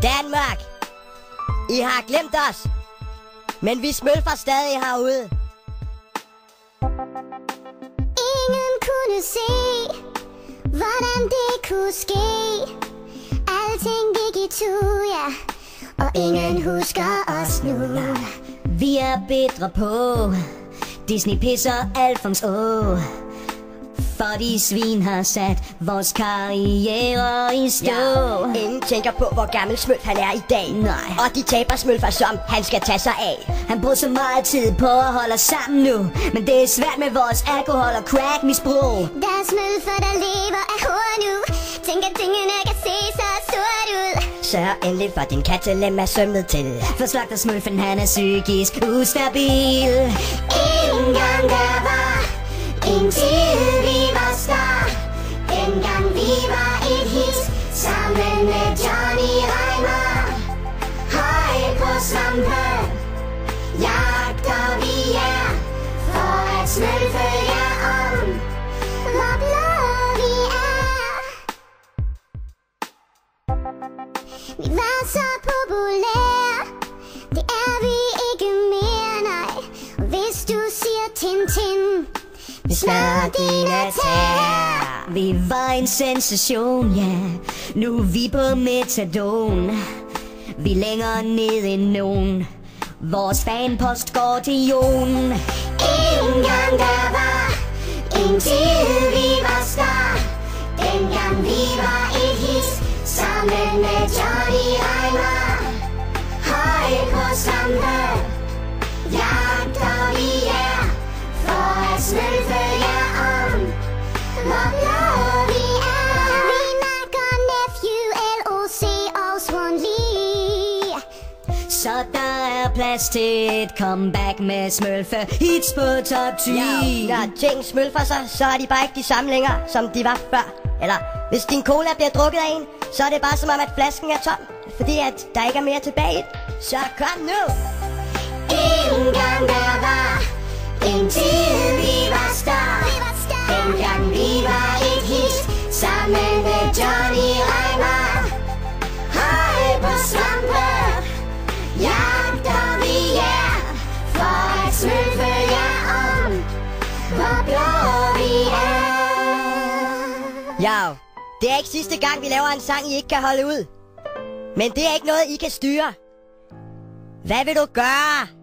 Danmark, I har glemt os, men vi smølfer stadig herude. Ingen kunne se, hvordan det kunne ske. Alting gik i tu, ja, og ingen husker os nu. Vi er bedre på Disney pisser Alfons Å. For de svin har sat vores karriere i stå. Ja, ingen tænker på, hvor gammel Smølf han er i dag. Nej. Og de taber Smølfer, som han skal tage sig af. Han bruger så meget tid på at holde os sammen nu, men det er svært med vores alkohol- og crack-misbrug. Der er Smølfer, der lever af hår nu. Tænker tingene kan se så sort ud. Sørg endelig for din kattelem er sømmet til. For slagter Smølfen, han er psykisk ustabil. Engang der var en tid, vi var star. Dengang vi var et hit, sammen med Johnny Reimer. Høj på svampe, jagter vi jer, for at smølfe jer om, hvor blå vi er. Vi var så populære, det er vi ikke mere, nej. Og hvis du siger Tintin, vi smadrer dine tæer. Vi var en sensation, ja. Nu er vi på metadon. Vi er længere ned end nogen. Vores fanpost går til Jon. Engang der var en tid, vi var star. Dengang vi var et hit, sammen med Johnny Reimer. Høj på svampe, jagter vi jer, for at smølfe jer om, hvor blå vi er. Vi nakker Nephew, LOC og Swan Lee. Så der er plads til et comeback med Smølfe hits på top 10. Ja, når ting smølfer sig, så er de bare ikke de samme længere, som de var før. Eller hvis din cola bliver drukket af en, så er det bare som om, at flasken er tom, fordi at der ikke er mere tilbage. Så kom nu! Engang der var en tid, vi var star. Dengang vi var et hit, sammen med Johnny Reimer. Høj på svampe, jagter vi jer, for at smølfe jer om, hvor blå vi er. Ja, det er ikke sidste gang, vi laver en sang, I ikke kan holde ud. Men det er ikke noget, I kan styre. Hvad vil du gøre?